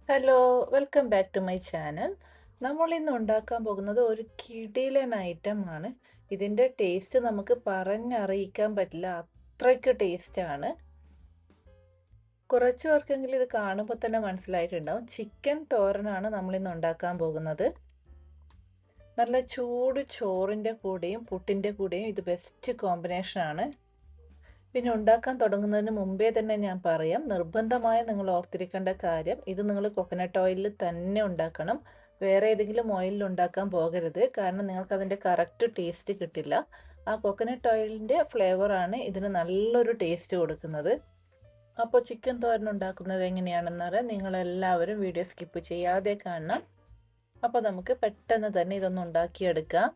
Hello, welcome back to my channel. നമ്മൾ ഇന്ന് ഉണ്ടാക്കാൻ പോകുന്നത് ഒരു കിടിലൻ ഐറ്റം ആണ്. ഇതിൻ്റെ ടേസ്റ്റ് നമുക്ക് പറഞ്ഞറിയിക്കാൻ പറ്റില്ല, അത്രയ്ക്ക് ടേസ്റ്റാണ്. കുറച്ച് പേർക്കെങ്കിലും ഇത് കാണുമ്പോൾ തന്നെ മനസ്സിലായിട്ടുണ്ടാവും. ചിക്കൻ തോരനാണ് നമ്മളിന്ന് ഉണ്ടാക്കാൻ പോകുന്നത്. നല്ല ചൂട് ചോറിൻ്റെ കൂടെയും പുട്ടിൻ്റെ കൂടെയും ഇത് ബെസ്റ്റ് കോമ്പിനേഷനാണ്. പിന്നെ ഉണ്ടാക്കാൻ തുടങ്ങുന്നതിന് മുമ്പേ തന്നെ ഞാൻ പറയാം, നിർബന്ധമായി നിങ്ങൾ ഓർത്തിരിക്കേണ്ട കാര്യം, ഇത് നിങ്ങൾ കൊക്കനട്ട് ഓയിലിൽ തന്നെ ഉണ്ടാക്കണം. വേറെ ഏതെങ്കിലും ഓയിലിൽ ഉണ്ടാക്കാൻ പോകരുത്, കാരണം നിങ്ങൾക്ക് അതിൻ്റെ കറക്റ്റ് ടേസ്റ്റ് കിട്ടില്ല. ആ കൊക്കനട്ട് ഓയിലിൻ്റെ ഫ്ലേവറാണ് ഇതിന് നല്ലൊരു ടേസ്റ്റ് കൊടുക്കുന്നത്. അപ്പോൾ ചിക്കൻ തോരൻ ഉണ്ടാക്കുന്നത് എങ്ങനെയാണെന്ന് അറിയാൻ നിങ്ങളെല്ലാവരും വീഡിയോ സ്കിപ്പ് ചെയ്യാതെ കാണണം. അപ്പോൾ നമുക്ക് പെട്ടെന്ന് തന്നെ ഇതൊന്ന് ഉണ്ടാക്കിയെടുക്കാം.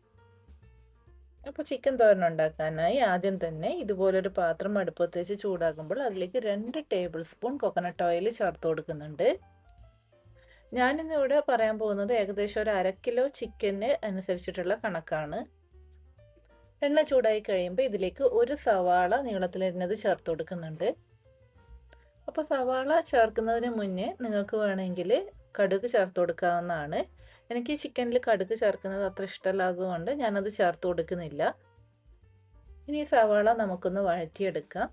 അപ്പോൾ ചിക്കൻ തോരൻ ഉണ്ടാക്കാനായി ആദ്യം തന്നെ ഇതുപോലൊരു പാത്രം അടുപ്പത്ത് വെച്ച് ചൂടാകുമ്പോൾ അതിലേക്ക് 2 ടേബിൾ സ്പൂൺ കൊക്കനട്ട് ഓയിൽ ചേർത്ത് കൊടുക്കുന്നുണ്ട്. ഞാനിന്നിവിടെ പറയാൻ പോകുന്നത് ഏകദേശം ഒരു 1/2 കിലോ ചിക്കന് അനുസരിച്ചിട്ടുള്ള കണക്കാണ്. എണ്ണ ചൂടായി കഴിയുമ്പോൾ ഇതിലേക്ക് ഒരു സവാള നീളത്തിലരിഞ്ഞത് ചേർത്ത് കൊടുക്കുന്നുണ്ട്. അപ്പോൾ സവാള ചേർക്കുന്നതിന് മുന്നേ നിങ്ങൾക്ക് വേണമെങ്കിൽ കടുക് ചേർത്ത് കൊടുക്കാവുന്നതാണ്. എനിക്ക് ചിക്കനിൽ കടുക് ചേർക്കുന്നത് അത്ര ഇഷ്ടമല്ലാത്തതുകൊണ്ട് ഞാനത് ചേർത്ത് കൊടുക്കുന്നില്ല. ഇനി സവാള നമുക്കൊന്ന് വഴറ്റിയെടുക്കാം.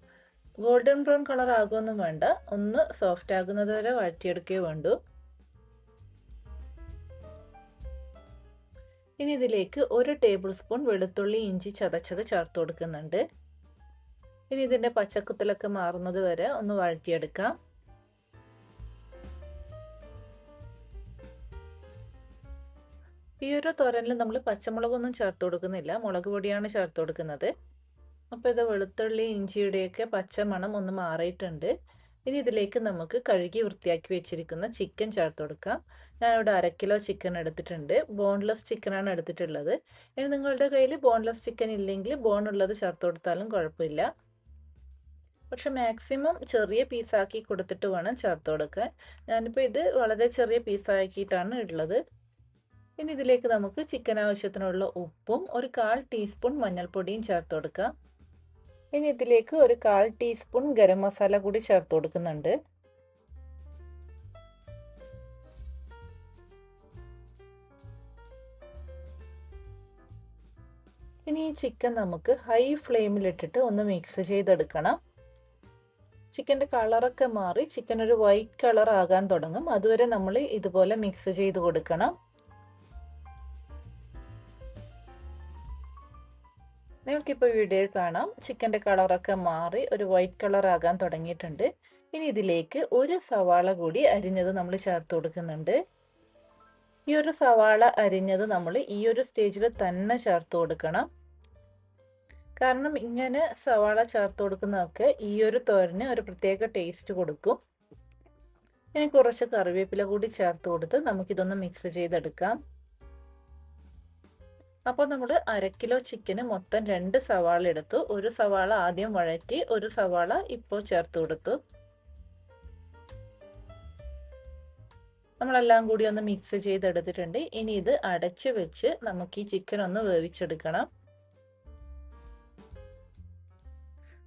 ഗോൾഡൻ ബ്രൗൺ കളർ ആകുമൊന്നും വേണ്ട, ഒന്ന് സോഫ്റ്റ് ആകുന്നത് വരെ വഴറ്റിയെടുക്കുകയേ വേണ്ടൂ. ഇനി ഇതിലേക്ക് 1 ടേബിൾ സ്പൂൺ വെളുത്തുള്ളി ഇഞ്ചി ചതച്ചത് ചേർത്ത് കൊടുക്കുന്നുണ്ട്. ഇനി ഇതിൻ്റെ പച്ചക്കുത്തലൊക്കെ മാറുന്നത് വരെ ഒന്ന് വഴറ്റിയെടുക്കാം. ഈ ഒരു തോരനിൽ നമ്മൾ പച്ചമുളകൊന്നും ചേർത്ത് കൊടുക്കുന്നില്ല, മുളക് പൊടിയാണ് ചേർത്ത് കൊടുക്കുന്നത്. അപ്പോൾ ഇത് വെളുത്തുള്ളി ഇഞ്ചിയുടെയൊക്കെ പച്ചമണം ഒന്ന് മാറിയിട്ടുണ്ട്. ഇനി ഇതിലേക്ക് നമുക്ക് കഴുകി വൃത്തിയാക്കി വെച്ചിരിക്കുന്ന ചിക്കൻ ചേർത്ത് കൊടുക്കാം. ഞാനിവിടെ 1/2 കിലോ ചിക്കൻ എടുത്തിട്ടുണ്ട്. ബോൺലെസ് ചിക്കനാണ് എടുത്തിട്ടുള്ളത്. ഇനി നിങ്ങളുടെ കയ്യിൽ ബോൺലെസ് ചിക്കൻ ഇല്ലെങ്കിൽ ബോൺ ഉള്ളത് ചേർത്ത് കൊടുത്താലും കുഴപ്പമില്ല. പക്ഷെ മാക്സിമം ചെറിയ പീസാക്കി കൊടുത്തിട്ട് വേണം ചേർത്ത് കൊടുക്കാൻ. ഞാനിപ്പോൾ ഇത് വളരെ ചെറിയ പീസാക്കിയിട്ടാണ് ഉള്ളത്. ഇനി ഇതിലേക്ക് നമുക്ക് ചിക്കൻ ആവശ്യത്തിനുള്ള ഉപ്പും ഒരു 1/4 ടീസ്പൂൺ മഞ്ഞൾപ്പൊടിയും ചേർത്ത് കൊടുക്കാം. ഇനി ഇതിലേക്ക് ഒരു 1/4 ടീസ്പൂൺ ഗരം മസാല കൂടി ചേർത്ത് കൊടുക്കുന്നുണ്ട്. ഇനി ഈ ചിക്കൻ നമുക്ക് ഹൈ ഫ്ലെയിമിലിട്ടിട്ട് ഒന്ന് മിക്സ് ചെയ്തെടുക്കണം. ചിക്കൻ്റെ കളറൊക്കെ മാറി ചിക്കൻ ഒരു വൈറ്റ് കളർ ആകാൻ തുടങ്ങും. അതുവരെ നമ്മൾ ഇതുപോലെ മിക്സ് ചെയ്ത് കൊടുക്കണം. നിങ്ങൾക്കിപ്പോൾ വീഡിയോയിൽ കാണാം, ചിക്കൻ്റെ കളറൊക്കെ മാറി ഒരു വൈറ്റ് കളർ ആകാൻ തുടങ്ങിയിട്ടുണ്ട്. ഇനി ഇതിലേക്ക് ഒരു സവാള കൂടി അരിഞ്ഞത് നമ്മൾ ചേർത്ത് കൊടുക്കുന്നുണ്ട്. ഈ ഒരു സവാള അരിഞ്ഞത് നമ്മൾ ഈ ഒരു സ്റ്റേജിൽ തന്നെ ചേർത്ത് കൊടുക്കണം. കാരണം ഇങ്ങനെ സവാള ചേർത്ത് കൊടുക്കുന്നതൊക്കെ ഈ ഒരു തോരന് ഒരു പ്രത്യേക ടേസ്റ്റ് കൊടുക്കും. ഇനി കുറച്ച് കറിവേപ്പില കൂടി ചേർത്ത് കൊടുത്ത് നമുക്കിതൊന്ന് മിക്സ് ചെയ്തെടുക്കാം. അപ്പോൾ നമ്മൾ 1/2 കിലോ ചിക്കന് മൊത്തം 2 സവാള എടുത്തു. ഒരു സവാള ആദ്യം വഴറ്റി, ഒരു സവാള ഇപ്പോൾ ചേർത്ത് കൊടുത്തു. നമ്മളെല്ലാം കൂടി ഒന്ന് മിക്സ് ചെയ്തെടുത്തിട്ടുണ്ട്. ഇനി ഇത് അടച്ച് വെച്ച് നമുക്ക് ഈ ചിക്കൻ ഒന്ന് വേവിച്ചെടുക്കണം.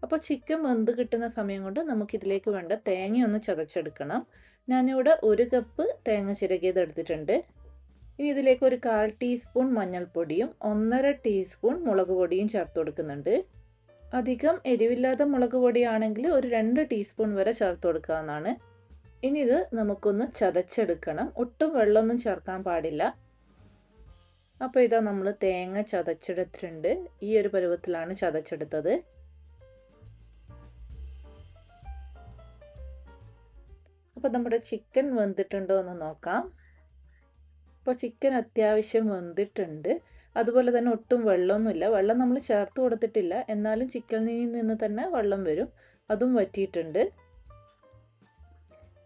അപ്പോൾ ചിക്കൻ വെന്ത് കിട്ടുന്ന സമയം കൊണ്ട് നമുക്കിതിലേക്ക് വേണ്ട തേങ്ങ ഒന്ന് ചതച്ചെടുക്കണം. ഞാനിവിടെ 1 കപ്പ് തേങ്ങ ചിരകിയത് എടുത്തിട്ടുണ്ട്. ഇനി ഇതിലേക്ക് ഒരു 1/4 ടീസ്പൂൺ മഞ്ഞൾപ്പൊടിയും 1/2 ടീസ്പൂൺ മുളക് പൊടിയും ചേർത്ത് കൊടുക്കുന്നുണ്ട്. അധികം എരിവില്ലാത്ത മുളക് പൊടിയാണെങ്കിൽ ഒരു 2 ടീസ്പൂൺ വരെ ചേർത്ത് കൊടുക്കാവുന്നതാണ്. ഇനി ഇത് നമുക്കൊന്ന് ചതച്ചെടുക്കണം. ഒട്ടും വെള്ളമൊന്നും ചേർക്കാൻ പാടില്ല. അപ്പോൾ ഇതാ നമ്മൾ തേങ്ങ ചതച്ചെടുത്തിട്ടുണ്ട്. ഈ ഒരു പരുവത്തിലാണ് ചതച്ചെടുത്തത്. അപ്പോൾ നമ്മുടെ ചിക്കൻ വെന്തിട്ടുണ്ടോ എന്ന് നോക്കാം. അപ്പോൾ ചിക്കൻ അത്യാവശ്യം വെന്തിട്ടുണ്ട്. അതുപോലെ തന്നെ ഒട്ടും വെള്ളമൊന്നുമില്ല. വെള്ളം നമ്മൾ ചേർത്ത് കൊടുത്തിട്ടില്ല, എന്നാലും ചിക്കനിൽ നിന്ന് തന്നെ വെള്ളം വരും. അതും വറ്റിയിട്ടുണ്ട്.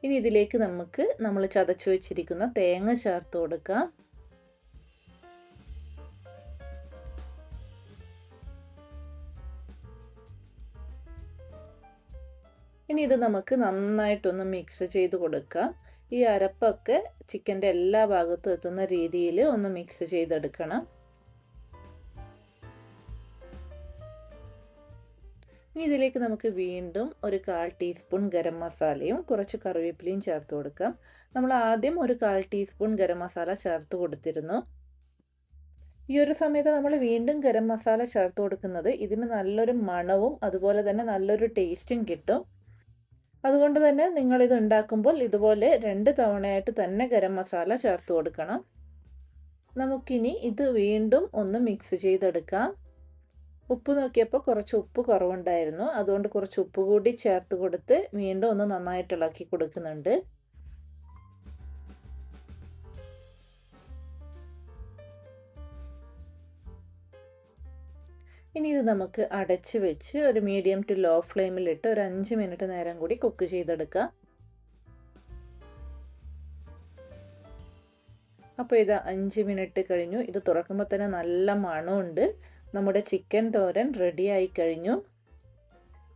ഇനി ഇതിലേക്ക് നമുക്ക് നമ്മൾ ചതച്ചു വെച്ചിരിക്കുന്ന തേങ്ങ ചേർത്ത് കൊടുക്കാം. ഇനി ഇത് നമുക്ക് നന്നായിട്ടൊന്ന് മിക്സ് ചെയ്ത് കൊടുക്കാം. ഈ അരപ്പൊക്കെ ചിക്കൻ്റെ എല്ലാ ഭാഗത്തും എത്തുന്ന രീതിയിൽ ഒന്ന് മിക്സ് ചെയ്തെടുക്കണം. ഇനി ഇതിലേക്ക് നമുക്ക് വീണ്ടും ഒരു 1/4 ടീസ്പൂൺ ഗരം മസാലയും കുറച്ച് കറിവേപ്പിലയും ചേർത്ത് കൊടുക്കാം. നമ്മൾ ആദ്യം ഒരു 1/4 ടീസ്പൂൺ ഗരം മസാല ചേർത്ത് കൊടുത്തിരുന്നു. ഈ ഒരു സമയത്ത് നമ്മൾ വീണ്ടും ഗരം മസാല ചേർത്ത് കൊടുക്കുന്നത് ഇതിന് നല്ലൊരു മണവും അതുപോലെ തന്നെ നല്ലൊരു ടേസ്റ്റും കിട്ടും. അതുകൊണ്ട് തന്നെ നിങ്ങളിത് ഉണ്ടാക്കുമ്പോൾ ഇതുപോലെ 2 തവണയായിട്ട് തന്നെ ഗരം മസാല ചേർത്ത് കൊടുക്കണം. നമുക്കിനി ഇത് വീണ്ടും ഒന്ന് മിക്സ് ചെയ്തെടുക്കാം. ഉപ്പ് നോക്കിയപ്പോൾ കുറച്ച് ഉപ്പ് കുറവുണ്ടായിരുന്നു. അതുകൊണ്ട് കുറച്ച് ഉപ്പ് കൂടി ചേർത്ത് കൊടുത്ത് വീണ്ടും ഒന്ന് നന്നായിട്ട് ഇളക്കി കൊടുക്കുന്നുണ്ട്. ഇനി ഇത് നമുക്ക് അടച്ച് വെച്ച് ഒരു മീഡിയം ടു ലോ ഫ്ലെയിമിലിട്ട് ഒരു 5 മിനിറ്റ് നേരം കൂടി കുക്ക് ചെയ്തെടുക്കാം. അപ്പോൾ ഇത് 5 മിനിറ്റ് കഴിഞ്ഞു. ഇത് തുറക്കുമ്പോൾ തന്നെ നല്ല മണമുണ്ട്. നമ്മുടെ ചിക്കൻ തോരൻ റെഡിയായി കഴിഞ്ഞു.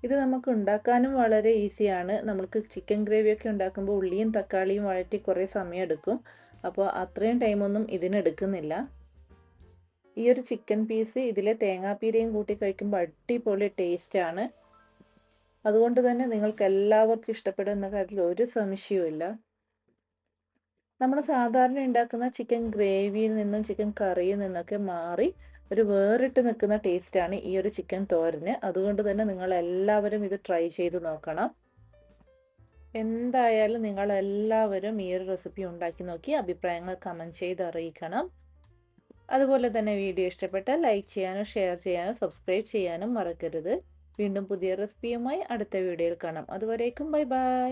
ഇത് നമുക്ക് ഉണ്ടാക്കാനും വളരെ ഈസിയാണ്. നമുക്ക് ചിക്കൻ ഗ്രേവിയൊക്കെ ഉണ്ടാക്കുമ്പോൾ ഉള്ളിയും തക്കാളിയും വഴറ്റി കുറേ സമയം എടുക്കും. അപ്പോൾ അത്രയും ടൈമൊന്നും ഇതിനെടുക്കുന്നില്ല. ഈ ഒരു ചിക്കൻ പീസ് ഇതിലെ തേങ്ങാപ്പീരയും കൂട്ടി കഴിക്കുമ്പോൾ അടിപൊളി ടേസ്റ്റാണ്. അതുകൊണ്ട് തന്നെ നിങ്ങൾക്ക് എല്ലാവർക്കും ഇഷ്ടപ്പെടുന്ന കാര്യത്തിൽ ഒരു സംശയവുമില്ല. നമ്മൾ സാധാരണ ഉണ്ടാക്കുന്ന ചിക്കൻ ഗ്രേവിയിൽ നിന്നും ചിക്കൻ കറിയിൽ നിന്നൊക്കെ മാറി ഒരു വേറിട്ട് നിൽക്കുന്ന ടേസ്റ്റാണ് ഈ ഒരു ചിക്കൻ തോരന്. അതുകൊണ്ട് തന്നെ നിങ്ങൾ എല്ലാവരും ഇത് ട്രൈ ചെയ്ത് നോക്കണം. എന്തായാലും നിങ്ങളെല്ലാവരും ഈ ഒരു റെസിപ്പി ഉണ്ടാക്കി നോക്കി അഭിപ്രായങ്ങൾ കമൻറ്റ് ചെയ്ത് അറിയിക്കണം. അതുപോലെ തന്നെ വീഡിയോ ഇഷ്ടപ്പെട്ടാൽ ലൈക്ക് ചെയ്യാനും ഷെയർ ചെയ്യാനും സബ്സ്ക്രൈബ് ചെയ്യാനും മറക്കരുത്. വീണ്ടും പുതിയ റെസിപ്പിയുമായി അടുത്ത വീഡിയോയിൽ കാണാം. അതുവരേക്കും ബൈ ബൈ.